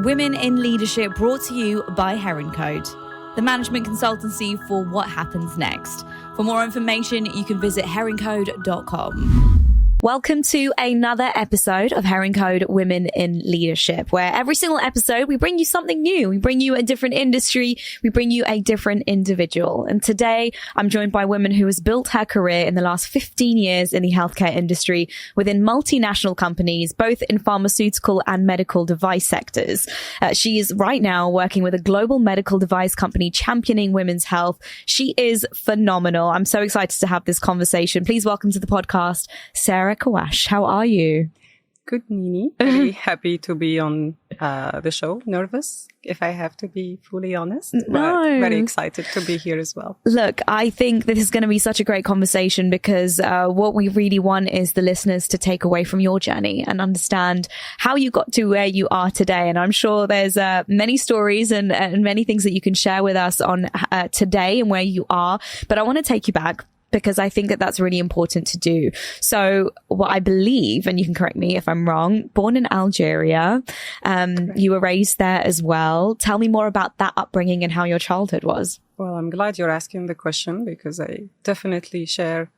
Women in Leadership, brought to you by Heroncode, the management consultancy for what happens next. For more information, you can visit heroncode.com. Welcome to another episode of Heroncode Women in Leadership, where every single episode we bring you something new. We bring you a different industry. We bring you a different individual. And today I'm joined by a woman who has built her career in the last 15 years in the healthcare industry within multinational companies, both in pharmaceutical and medical device sectors. She is right now working with a global medical device company championing women's health. She is phenomenal. I'm so excited to have this conversation. Please welcome to the podcast, Sarah Kaouache. How are you? Good, Nini. Very happy to be on the show. Nervous, if I have to be fully honest. No. But very excited to be here as well. Look, I think this is going to be such a great conversation because what we really want is the listeners to take away from your journey and understand how you got to where you are today. And I'm sure there's many stories and many things that you can share with us on today and where you are. But I want to take you back, because I think that that's really important to do. So what I believe, and you can correct me if I'm wrong, born in Algeria, you were raised there as well. Tell me more about that upbringing and how your childhood was. Well, I'm glad you're asking the question because I definitely share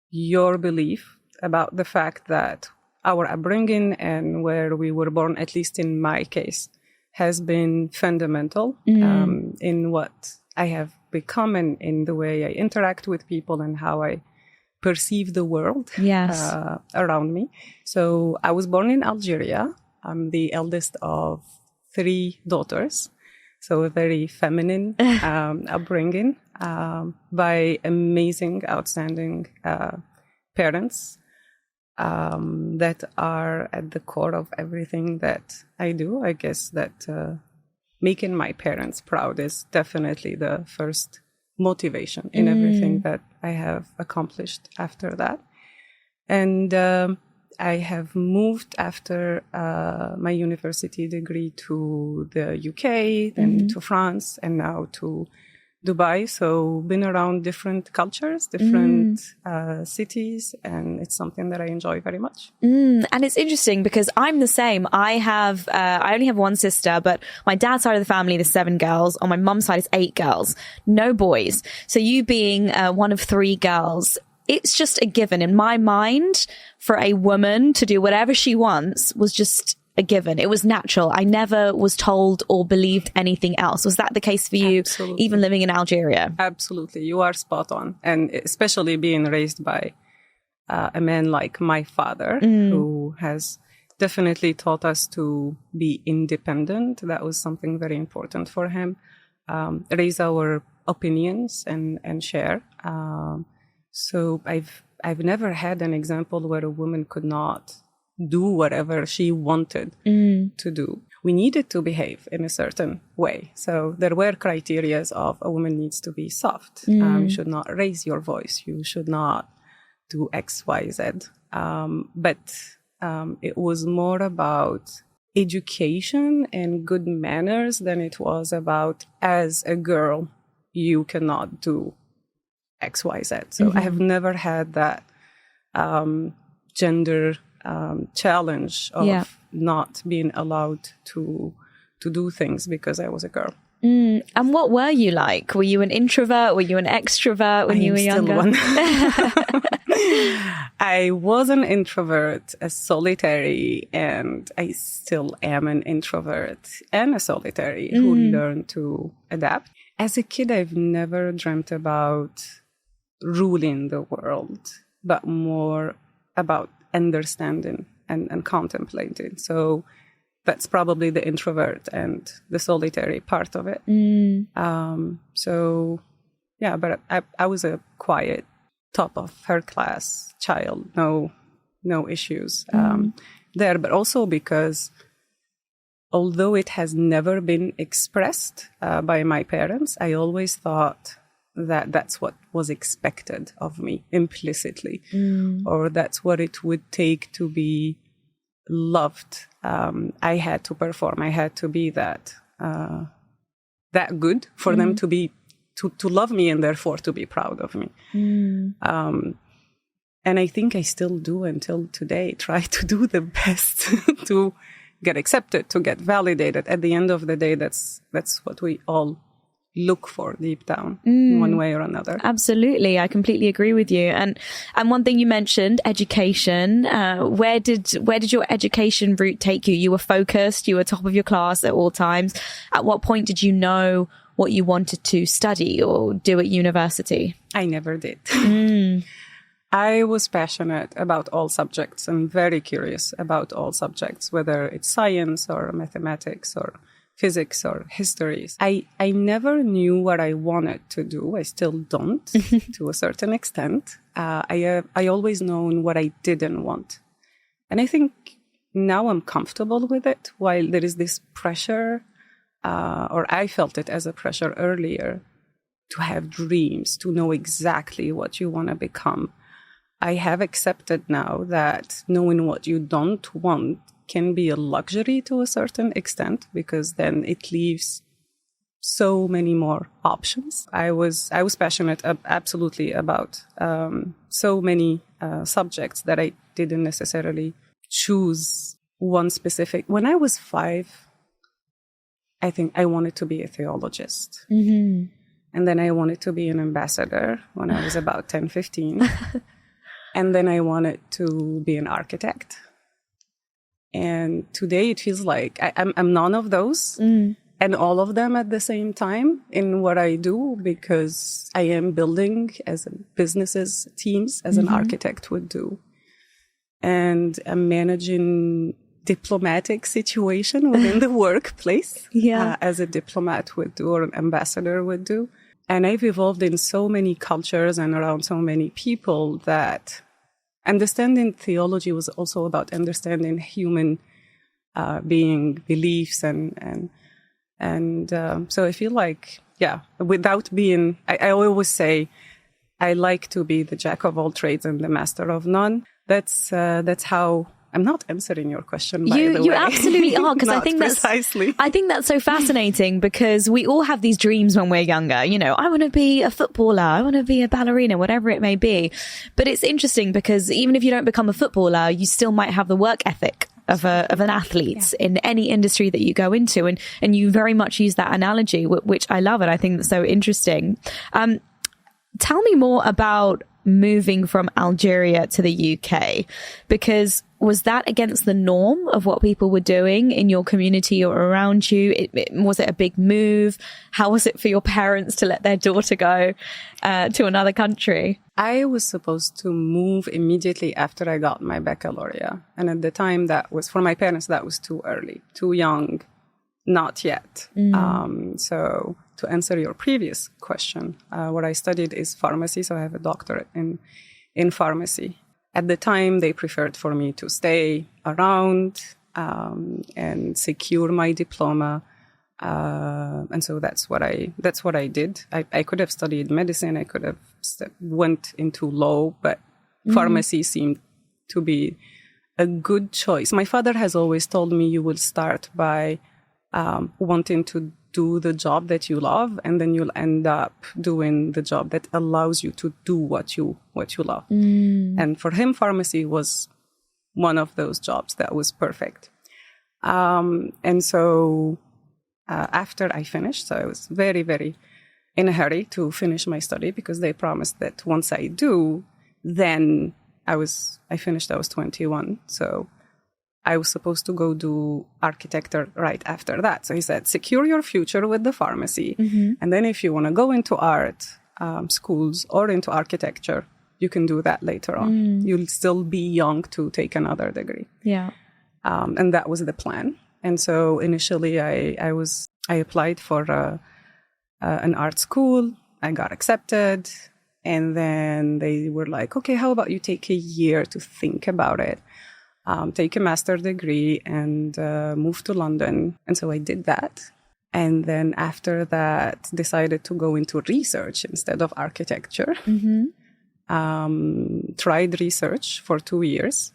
your belief about the fact that our upbringing and where we were born, at least in my case, has been fundamental in what I have become and in the way I interact with people and how I perceive the world around me. So I was born in Algeria. I'm the eldest of 3 daughters. So a very feminine upbringing by amazing, outstanding parents that are at the core of everything that I do. I guess that making my parents proud is definitely the first motivation in everything that I have accomplished after that. And I have moved after my university degree to the UK, then to France, and now to Dubai. So been around different cultures, different cities, and it's something that I enjoy very much. And it's interesting because I'm the same. I only have one sister, but my dad's side of the family, there's 7 girls. On my mum's side, it's 8 girls, no boys. So you being one of 3 girls, it's just a given in my mind for a woman to do whatever she wants was just a given. It was natural. I never was told or believed anything else. Was that the case for you, Absolutely. even living in Algeria? Absolutely. You are spot on. And especially being raised by a man like my father, who has definitely taught us to be independent. That was something very important for him. Raise our opinions and share. So I've never had an example where a woman could not do whatever she wanted to do. We needed to behave in a certain way. So there were criteria of a woman needs to be soft. You should not raise your voice. You should not do X, Y, Z. But it was more about education and good manners than it was about, as a girl, you cannot do X, Y, Z. So I have never had that gender challenge of not being allowed to do things because I was a girl. And what were you like? Were you an introvert? Were you an extrovert when you were younger? I was an introvert, a solitary, and I still am an introvert and a solitary who learned to adapt. As a kid, I've never dreamt about ruling the world, but more about understanding and contemplating. So that's probably the introvert and the solitary part of it. But I was a quiet, top of her class child. No issues there. But also because although it has never been expressed by my parents, I always thought that that's what was expected of me implicitly, or that's what it would take to be loved. I had to perform. I had to be that good for them to be to love me and therefore to be proud of me. And I think I still do until today. Try to do the best to get accepted, to get validated. At the end of the day, that's what we all look for deep down, one way or another. Absolutely. I completely agree with you. And one thing you mentioned, education. Where did your education route take you? You were focused, you were top of your class at all times. At what point did you know what you wanted to study or do at university? I never did. I was passionate about all subjects and very curious about all subjects, whether it's science or mathematics or physics or histories. I never knew what I wanted to do. I still don't, to a certain extent. I always known what I didn't want. And I think now I'm comfortable with it, while there is this pressure, or I felt it as a pressure earlier, to have dreams, to know exactly what you want to become. I have accepted now that knowing what you don't want can be a luxury to a certain extent, because then it leaves so many more options. I was passionate absolutely about so many subjects that I didn't necessarily choose one specific. When I was 5, I think I wanted to be a theologist. And then I wanted to be an ambassador when I was about 10, 15. And then I wanted to be an architect. And today it feels like I'm none of those and all of them at the same time in what I do, because I am building as businesses, teams, as an architect would do. And I'm managing diplomatic situation within the workplace, as a diplomat would do or an ambassador would do. And I've evolved in so many cultures and around so many people that understanding theology was also about understanding human being, beliefs, and so I feel like, without being, I always say, I like to be the jack of all trades and the master of none. That's how. I'm not answering your question, by the way. You absolutely are, because I think that's so fascinating, because we all have these dreams when we're younger. You know, I want to be a footballer, I want to be a ballerina, whatever it may be. But it's interesting because even if you don't become a footballer, you still might have the work ethic of an athlete in any industry that you go into. And you very much use that analogy, which I love, and I think that's so interesting. Tell me more about moving from Algeria to the UK, because was that against the norm of what people were doing in your community or around you? Was it a big move? How was it for your parents to let their daughter go to another country? I was supposed to move immediately after I got my baccalaureate. And at the time, that was, for my parents, that was too early, too young, not yet. So to answer your previous question, what I studied is pharmacy. So I have a doctorate in pharmacy. At the time, they preferred for me to stay around and secure my diploma. And so that's what I did. I could have studied medicine. I could have went into law, but pharmacy seemed to be a good choice. My father has always told me you will start by wanting to do the job that you love, and then you'll end up doing the job that allows you to do what you love. And for him, pharmacy was one of those jobs that was perfect. And so after I finished, so I was very, very in a hurry to finish my study, because they promised that once I do, then I was 21. So I was supposed to go do architecture right after that. So he said, secure your future with the pharmacy. And then if you want to go into art schools or into architecture, you can do that later on. You'll still be young to take another degree. And that was the plan. And so initially I applied for an art school. I got accepted. And then they were like, okay, how about you take a year to think about it? Take a master's degree and move to London. And so I did that. And then after that, decided to go into research instead of architecture. Tried research for 2 years.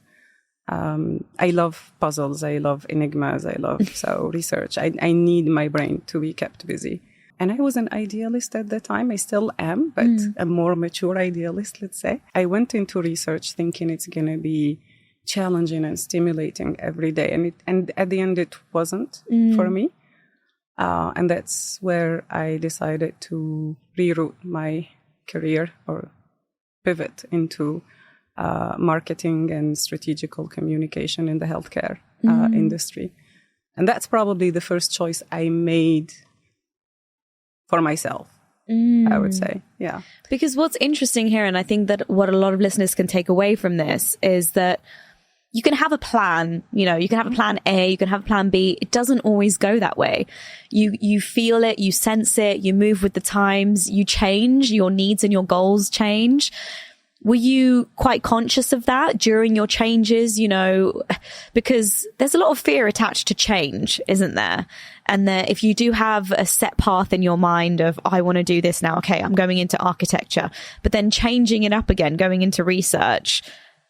I love puzzles. I love enigmas. So research. I need my brain to be kept busy. And I was an idealist at the time. I still am, but a more mature idealist, let's say. I went into research thinking it's going to be challenging and stimulating every day. And at the end, it wasn't for me. And that's where I decided to reroute my career or pivot into marketing and strategical communication in the healthcare industry. And that's probably the first choice I made for myself, I would say. Yeah. Because what's interesting here, and I think that what a lot of listeners can take away from this, is that you can have a plan, you can have a plan A, you can have a plan B. It doesn't always go that way. You feel it, you sense it, you move with the times, you change, your needs and your goals change. Were you quite conscious of that during your changes, because there's a lot of fear attached to change, isn't there? And that if you do have a set path in your mind of, I want to do this now, okay, I'm going into architecture, but then changing it up again, going into research,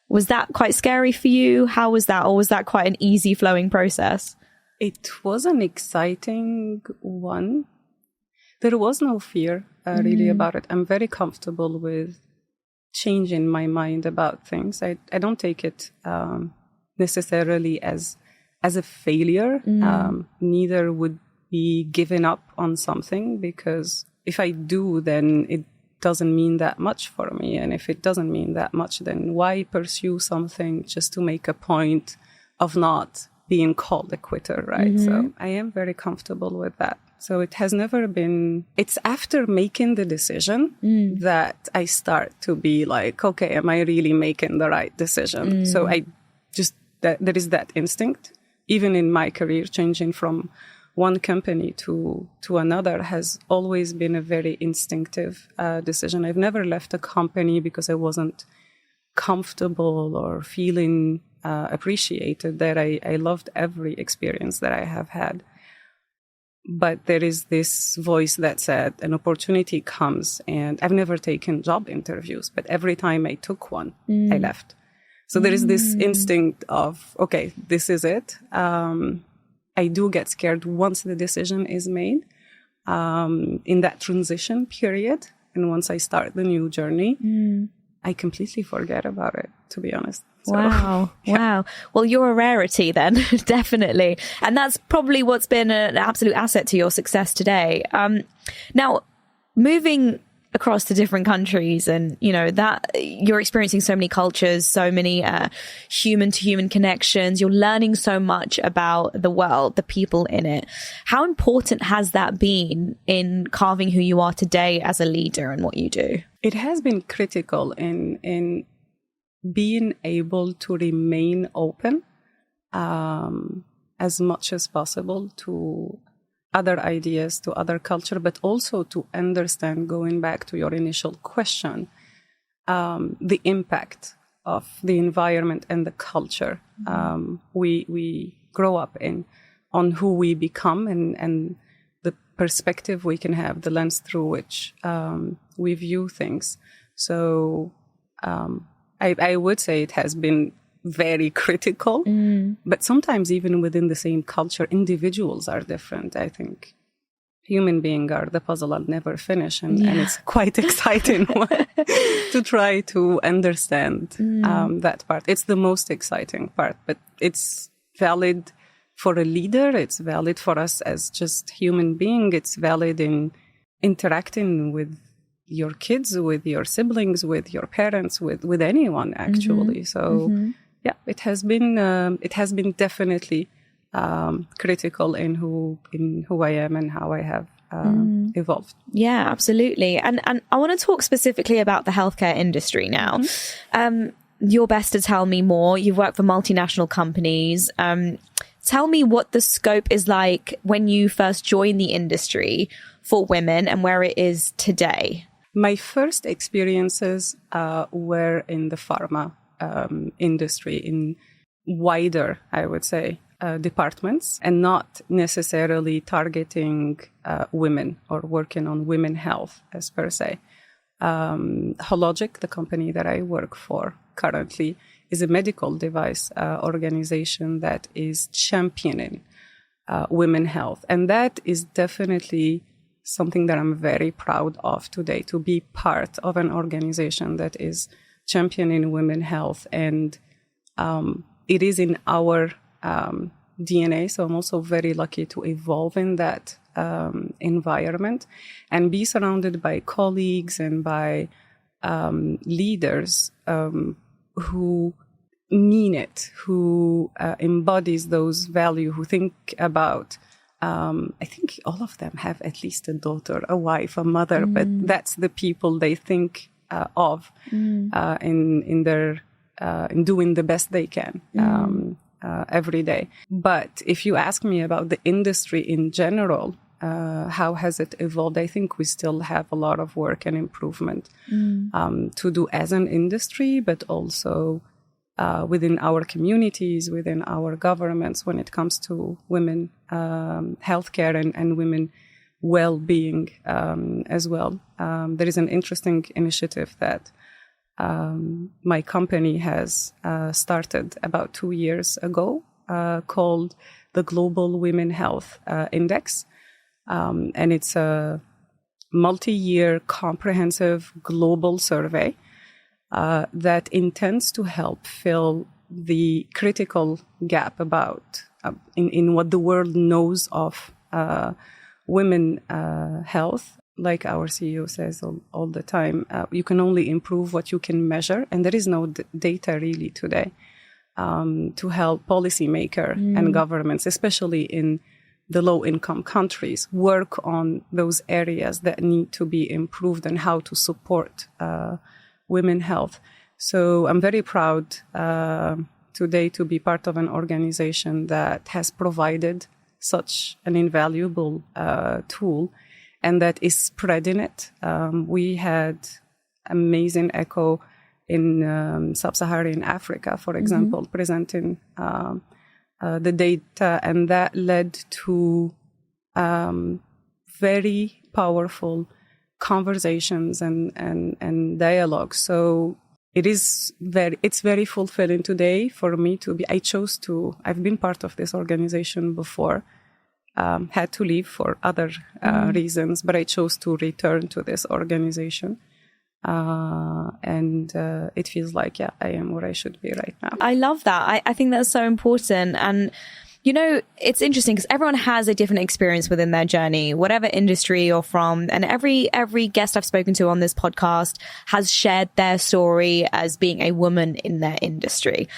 was that quite scary for you? How was that? Or was that quite an easy flowing process? It was an exciting one. There was no fear really about it. I'm very comfortable with changing my mind about things. I don't take it necessarily as a failure. Neither would be giving up on something, because if I do, then it doesn't mean that much for me. And if it doesn't mean that much, then why pursue something just to make a point of not being called a quitter, right? So I am very comfortable with that. So it has never been, it's after making the decision that I start to be like, okay, am I really making the right decision? So there is that instinct. Even in my career, changing from one company to another has always been a very instinctive decision. I've never left a company because I wasn't comfortable or feeling appreciated there. I loved every experience that I have had. But there is this voice that said an opportunity comes, and I've never taken job interviews, but every time I took one, I left. So there is this instinct of, okay, this is it. I do get scared once the decision is made in that transition period. And once I start the new journey, I completely forget about it, to be honest. So, wow. Wow. Well, you're a rarity then, definitely. And that's probably what's been an absolute asset to your success today. Now, moving across to different countries and, that you're experiencing so many cultures, so many human to human connections. You're learning so much about the world, the people in it. How important has that been in carving who you are today as a leader and what you do? It has been critical in being able to remain open as much as possible to other ideas, to other culture, but also to understand, going back to your initial question, the impact of the environment and the culture we grow up in, on who we become and the perspective we can have, the lens through which we view things. So I would say it has been very critical, but sometimes even within the same culture, individuals are different. I think human beings are the puzzle I'll never finish, and it's quite exciting to try to understand that part. It's the most exciting part, but it's valid for a leader. It's valid for us as just human beings. It's valid in interacting with your kids, with your siblings, with your parents, with anyone actually. So yeah, it has been definitely critical in who I am and how I have evolved. Yeah, absolutely. And I want to talk specifically about the healthcare industry now. You're best to tell me more. You've worked for multinational companies. Tell me what the scope is like when you first joined the industry for women and where it is today. My first experiences were in the pharma industry, in wider, I would say, departments, and not necessarily targeting women or working on women health as per se. Hologic, the company that I work for currently, is a medical device organization that is championing women health. And that is definitely something that I'm very proud of today, to be part of an organization that is championing women health and it is in our DNA. So I'm also very lucky to evolve in that environment and be surrounded by colleagues and by leaders who mean it, who embodies those values, who think about, I think all of them have at least a daughter, a wife, a mother, but that's the people they think of in their in doing the best they can every day. But if you ask me about the industry in general, how has it evolved? I think we still have a lot of work and improvement to do as an industry, but also within our communities, within our governments, when it comes to women healthcare and women well-being as well. There is an interesting initiative that my company has started about 2 years ago called the Global Women Health Index. And it's a multi-year comprehensive global survey that intends to help fill the critical gap about in what the world knows of women health. Like our CEO says all the time, you can only improve what you can measure, and there is no data really today to help policymakers and governments, especially in the low-income countries, work on those areas that need to be improved and how to support women health. So I'm very proud today to be part of an organization that has provided such an invaluable tool and that is spreading it. We had amazing echo in sub-Saharan Africa, for example, presenting the data, and that led to very powerful conversations and dialogue. So it's very fulfilling today for me to be. I've been part of this organization before, had to leave for other reasons, but I chose to return to this organization. And it feels like, I am where I should be right now. I love that. I think that's so important. And, you know, it's interesting because everyone has a different experience within their journey, whatever industry you're from. And every guest I've spoken to on this podcast has shared their story as being a woman in their industry.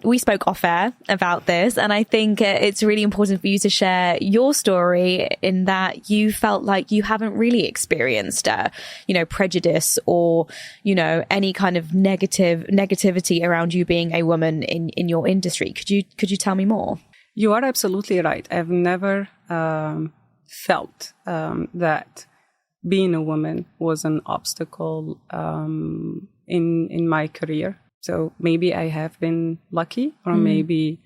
We spoke off air about this, and I think it's really important for you to share your story in that you felt like you haven't really experienced, prejudice or, any kind of negativity around you being a woman in your industry. Could you tell me more? You are absolutely right. I've never felt that being a woman was an obstacle in my career. So maybe I have been lucky, or maybe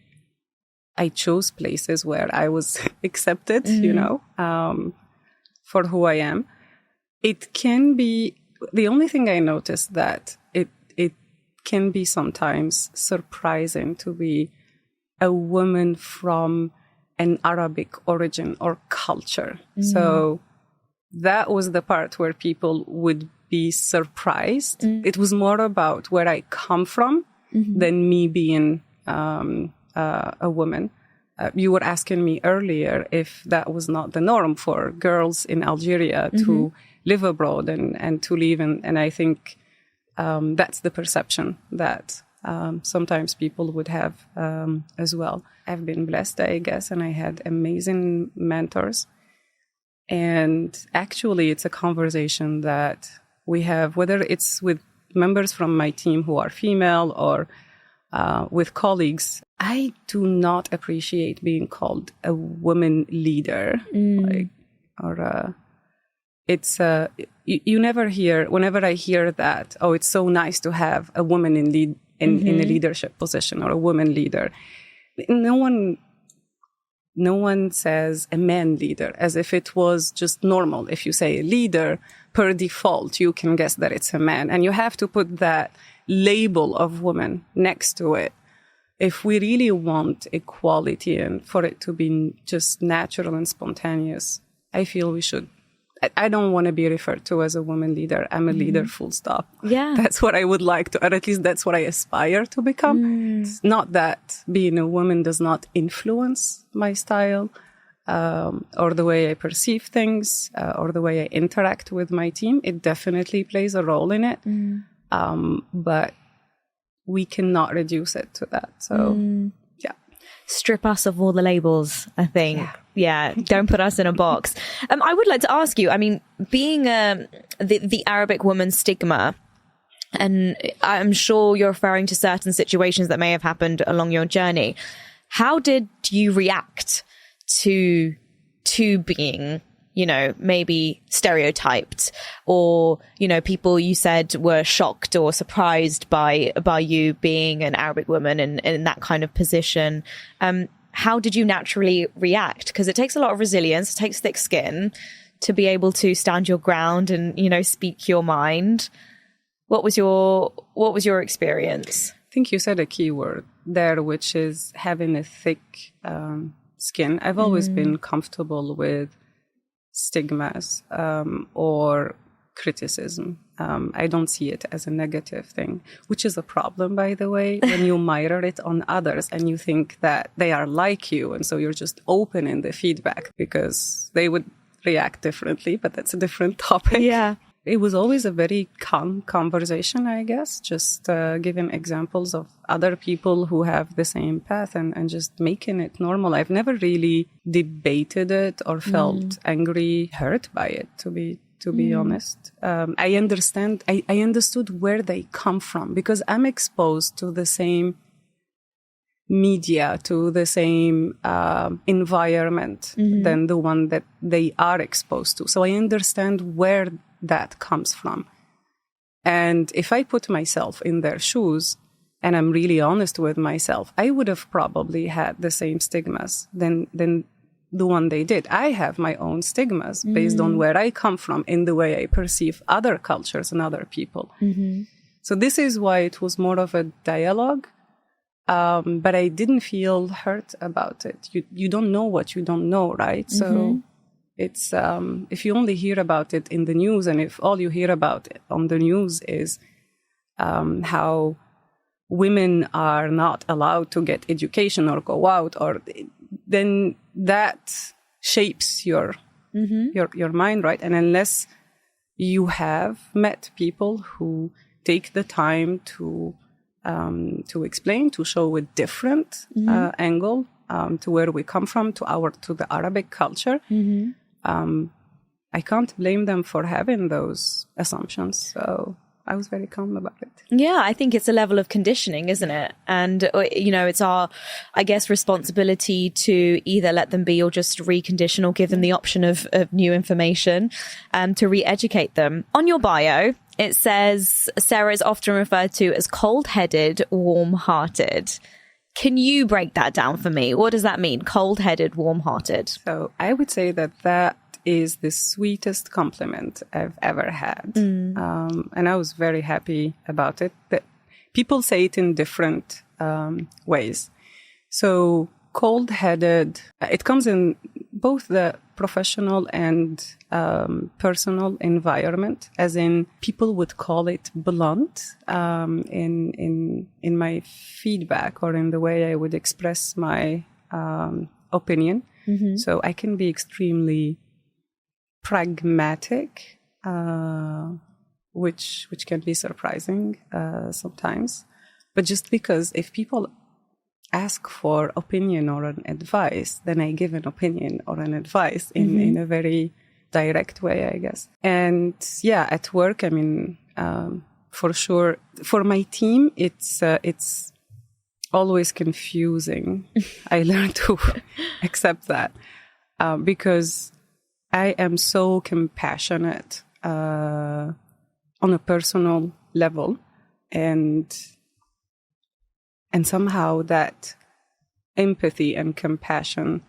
I chose places where I was accepted, for who I am. It can be, the only thing I noticed that it can be sometimes surprising to be a woman from an Arabic origin or culture. So that was the part where people would be surprised. It was more about where I come from than me being a woman. You were asking me earlier if that was not the norm for girls in Algeria to live abroad and to live in, and I think that's the perception that sometimes people would have as well. I've been blessed, I guess, and I had amazing mentors. And actually, it's a conversation that we have, whether it's with members from my team who are female or with colleagues. I do not appreciate being called a woman leader. You never hear, whenever I hear that, oh, it's so nice to have a woman in a leadership position or a woman leader. No one says a man leader as if it was just normal. If you say a leader, per default, you can guess that it's a man. And you have to put that label of woman next to it. If we really want equality and for it to be just natural and spontaneous, I feel we should I don't want to be referred to as a woman leader. I'm a leader, full stop. Yeah. That's what I would like to, or at least that's what I aspire to become. It's not that being a woman does not influence my style, or the way I perceive things, or the way I interact with my team. It definitely plays a role in it. But we cannot reduce it to that. So, yeah. Strip us of all the labels, I think. Yeah. Don't put us in a box. I would like to ask you, I mean, being the Arabic woman stigma, and I'm sure you're referring to certain situations that may have happened along your journey. How did you react to being, you know, maybe stereotyped, or, you know, people you said were shocked or surprised by you being an Arabic woman in that kind of position? How did you naturally react? Because it takes a lot of resilience, it takes thick skin to be able to stand your ground and, you know, speak your mind. What was your experience? I think you said a key word there, which is having a thick skin. I've always been comfortable with stigmas or criticism. I don't see it as a negative thing, which is a problem, by the way, when you mirror it on others and you think that they are like you. And so you're just open in the feedback because they would react differently, but that's a different topic. Yeah. It was always a very calm conversation, I guess, just giving examples of other people who have the same path and just making it normal. I've never really debated it or felt angry, hurt by it, to be honest. I understood where they come from because I'm exposed to the same media, to the same environment than the one that they are exposed to. So I understand where that comes from. And if I put myself in their shoes and I'm really honest with myself, I would have probably had the same stigmas than the one they did. I have my own stigmas based on where I come from in the way I perceive other cultures and other people. So this is why it was more of a dialogue. But I didn't feel hurt about it. You don't know what you don't know, right? So it's if you only hear about it in the news, and if all you hear about it on the news is how women are not allowed to get education or go out, or then that shapes your mind, right? And unless you have met people who take the time to explain, to show a different angle to where we come from, to the Arabic culture, I can't blame them for having those assumptions. So I was very calm about it. Yeah, I think it's a level of conditioning, isn't it? And, you know, it's our, I guess, responsibility to either let them be or just recondition or give them the option of new information to re-educate them. On your bio, it says Sarah is often referred to as cold-headed, warm-hearted. Can you break that down for me? What does that mean? Cold-headed, warm-hearted. So I would say that is the sweetest compliment I've ever had. And I was very happy about it. But people say it in different ways. So cold-headed, it comes in both the professional and personal environment, as in people would call it blunt in my feedback or in the way I would express my opinion. So I can be extremely pragmatic, which can be surprising sometimes. But just because if people ask for opinion or an advice, then I give an opinion or an advice in a very direct way, I guess. And yeah, at work, I mean, for sure, for my team, it's always confusing. I learned to accept that because I am so compassionate on a personal level, and somehow that empathy and compassion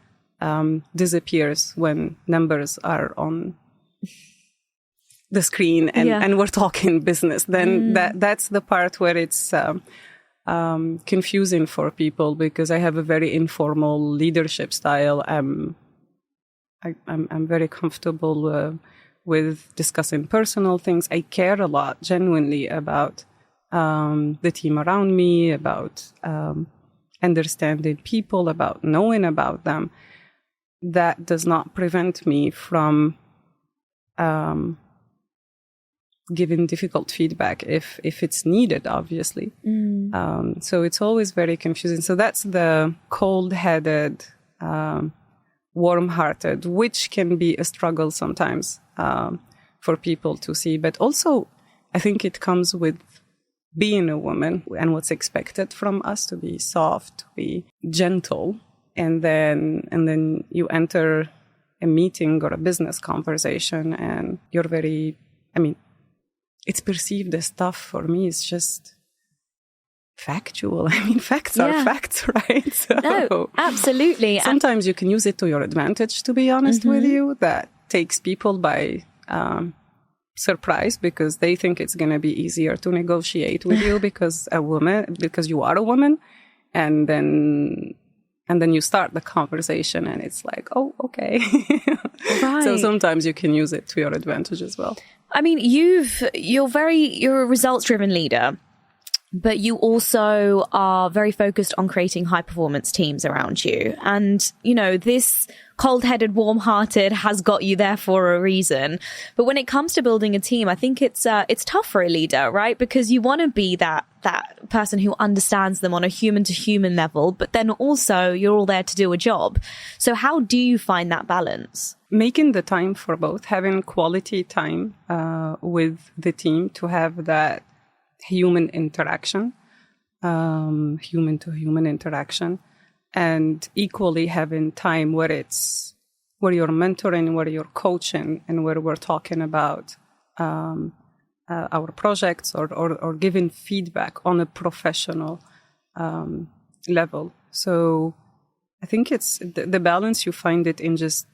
disappears when numbers are on the screen and we're talking business. Then that's the part where it's confusing for people, because I have a very informal leadership style. I'm very comfortable with discussing personal things. I care a lot, genuinely, about the team around me, about understanding people, about knowing about them. That does not prevent me from giving difficult feedback if it's needed, obviously. So it's always very confusing. So that's the cold-headed, warm-hearted, which can be a struggle sometimes for people to see. But also, I think it comes with being a woman and what's expected from us, to be soft, to be gentle. And then you enter a meeting or a business conversation and you're very, it's perceived as tough. For me, it's just factual. Facts are facts, right? So no, absolutely. Sometimes you can use it to your advantage, to be honest with you. That takes people by surprise, because they think it's going to be easier to negotiate with you because you are a woman. And then you start the conversation and it's like, oh, okay. Right. So sometimes you can use it to your advantage as well. You're a results-driven leader, but you also are very focused on creating high-performance teams around you. And, this cold-headed, warm-hearted has got you there for a reason. But when it comes to building a team, I think it's tough for a leader, right? Because you want to be that person who understands them on a human-to-human level, but then also you're all there to do a job. So how do you find that balance? Making the time for both, having quality time with the team to have that human interaction, human-to-human interaction, and equally having time where you're mentoring, where you're coaching, and where we're talking about our projects or giving feedback on a professional level. So I think it's the balance. You find it in just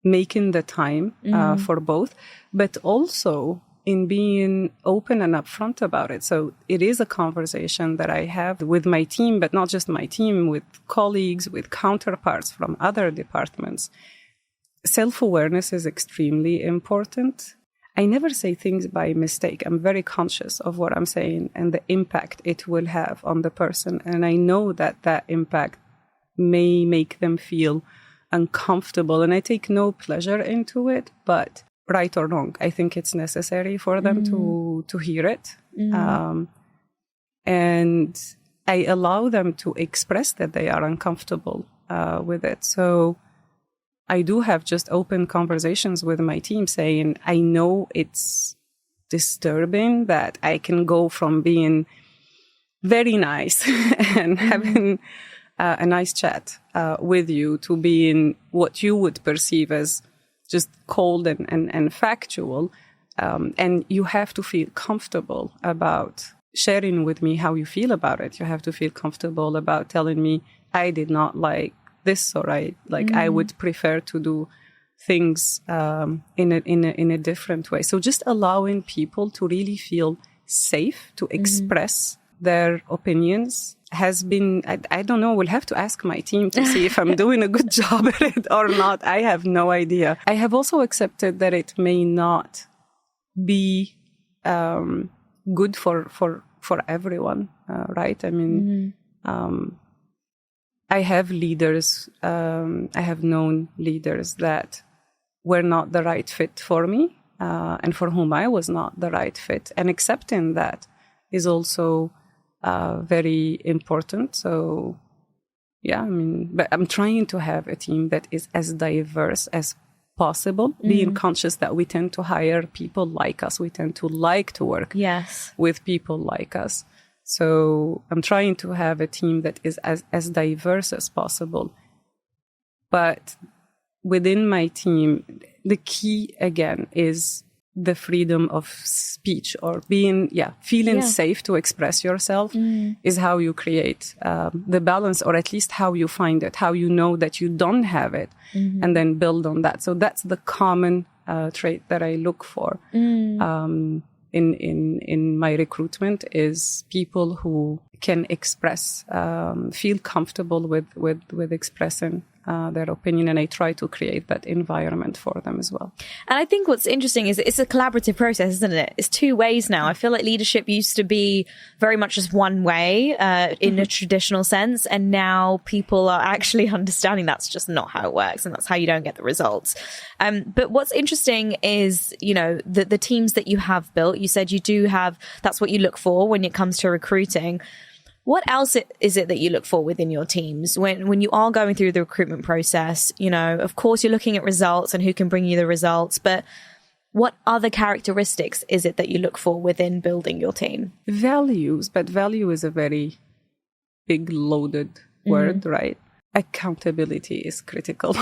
making the time for both, but also in being open and upfront about it. So it is a conversation that I have with my team, but not just my team, with colleagues, with counterparts from other departments. Self-awareness is extremely important. I never say things by mistake. I'm very conscious of what I'm saying and the impact it will have on the person. And I know that impact may make them feel uncomfortable, and I take no pleasure into it, but right or wrong, I think it's necessary for them to hear it. And I allow them to express that they are uncomfortable with it. So I do have just open conversations with my team saying, I know it's disturbing that I can go from being very nice and having a nice chat with you to being what you would perceive as just cold and factual. And you have to feel comfortable about sharing with me how you feel about it. You have to feel comfortable about telling me, I did not like this, or I would prefer to do things in a different way. So just allowing people to really feel safe to express their opinions has been, I don't know, we'll have to ask my team to see if I'm doing a good job at it or not. I have no idea. I have also accepted that it may not be good for everyone, right? I mean, I have leaders, I have known leaders that were not the right fit for me, and for whom I was not the right fit. And accepting that is also very important. So, yeah, I mean, but I'm trying to have a team that is as diverse as possible, being conscious that we tend to hire people like us. We tend to like to work with people like us. So I'm trying to have a team that is as diverse as possible. But within my team, the key, again, is the freedom of speech, or feeling safe to express yourself is how you create the balance, or at least how you find it, how you know that you don't have it, and then build on that. So that's the common trait that I look for in my recruitment, is people who can express, feel comfortable with expressing their opinion, and I try to create that environment for them as well. And I think what's interesting is it's a collaborative process, isn't it? It's two ways now. I feel like leadership used to be very much just one way in a traditional sense. And now people are actually understanding that's just not how it works. And that's how you don't get the results. But what's interesting is, you know, the teams that you have built, you said you do have, that's what you look for when it comes to recruiting. What else is it that you look for within your teams when you are going through the recruitment process? You know, of course, you're looking at results and who can bring you the results, but what other characteristics is it that you look for within building your team? Values, but value is a very big loaded word, right? Accountability is critical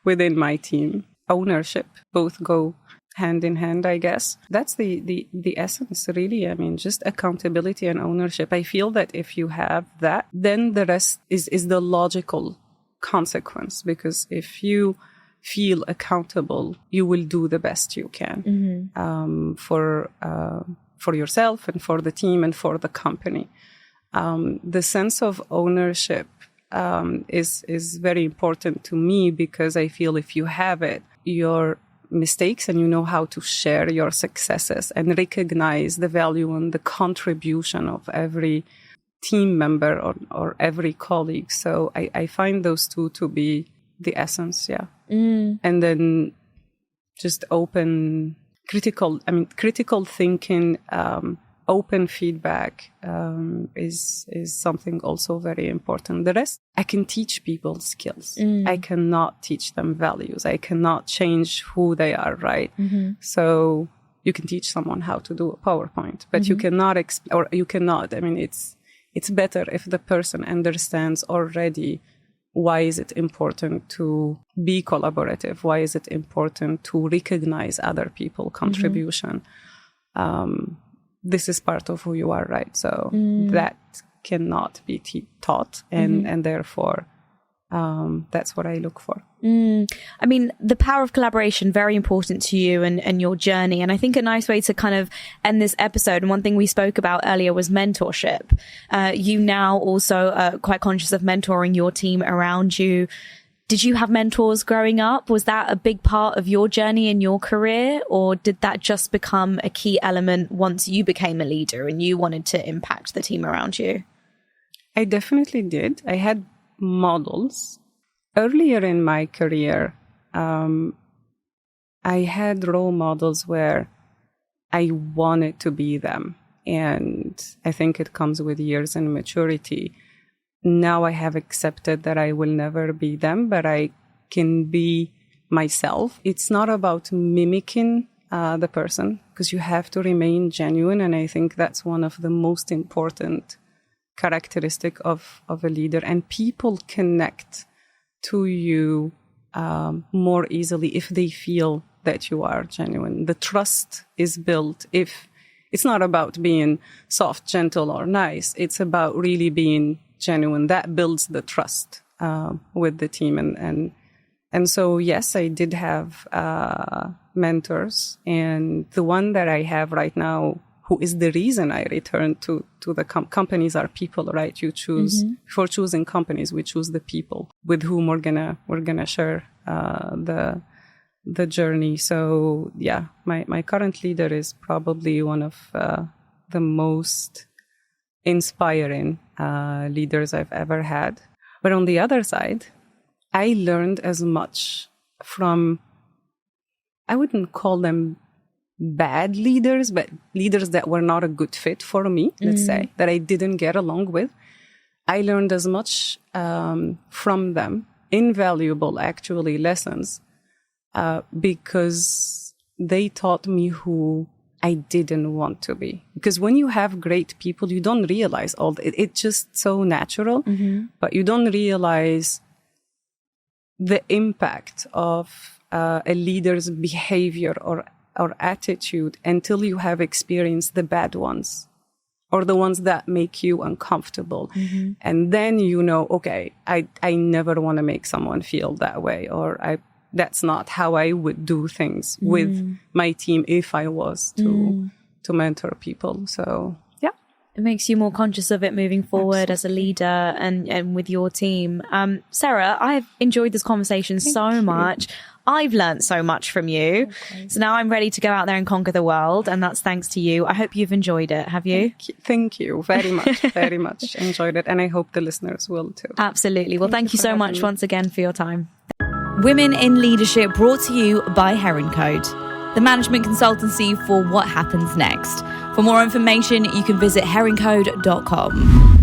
within my team. Ownership, both go hand in hand, I guess. That's the essence, really. I mean, just accountability and ownership. I feel that if you have that, then the rest is the logical consequence, because if you feel accountable, you will do the best you can for yourself and for the team and for the company. The sense of ownership is very important to me, because I feel if you have it, your mistakes and you know how to share your successes and recognize the value and the contribution of every team member or every colleague. So I find those two to be the essence, And then just critical thinking, open feedback is something also very important. The rest, I can teach people skills. I cannot teach them values. I cannot change who they are, right? So you can teach someone how to do a PowerPoint, but you cannot, I mean, it's better if the person understands already why is it important to be collaborative? Why is it important to recognize other people's contribution? This is part of who you are, right? So that cannot be taught, and therefore that's what I look for. I mean, the power of collaboration, very important to you and your journey. And I think a nice way to kind of end this episode, and one thing we spoke about earlier was mentorship. You now also are quite conscious of mentoring your team around you. Did you have mentors growing up? Was that a big part of your journey in your career? Or did that just become a key element once you became a leader and you wanted to impact the team around you? I definitely did. I had models. Earlier in my career, I had role models where I wanted to be them. And I think it comes with years and maturity. Now I have accepted that I will never be them, but I can be myself. It's not about mimicking the person, because you have to remain genuine. And I think that's one of the most important characteristic of a leader. And people connect to you more easily if they feel that you are genuine. The trust is built if it's not about being soft, gentle, or nice. It's about really being genuine. That builds the trust with the team. And so, yes, I did have mentors. And the one that I have right now, who is the reason I returned to the companies, are people, right? You choose, for choosing companies, we choose the people with whom we're gonna share the journey. So yeah, my current leader is probably one of the most inspiring leaders I've ever had. But on the other side, I learned as much from, I wouldn't call them bad leaders, but leaders that were not a good fit for me, let's say, that I didn't get along with. I learned as much from them, invaluable, actually, lessons, because they taught me who I didn't want to be. Because when you have great people, you don't realize it's just so natural, but you don't realize the impact of a leader's behavior or attitude until you have experienced the bad ones or the ones that make you uncomfortable. And then you know, okay, I never want to make someone feel that way, or that's not how I would do things with my team if I was to mentor people. So, yeah. It makes you more conscious of it moving forward as a leader and with your team. Sarah, I've enjoyed this conversation so much. I've learned so much from you. Okay. So now I'm ready to go out there and conquer the world. And that's thanks to you. I hope you've enjoyed it. Have you? Thank you very much. Very much enjoyed it. And I hope the listeners will too. Absolutely. Well, thank you so much once again for your time. Women in Leadership, brought to you by Heroncode, the management consultancy for what happens next. For more information, you can visit heroncode.com.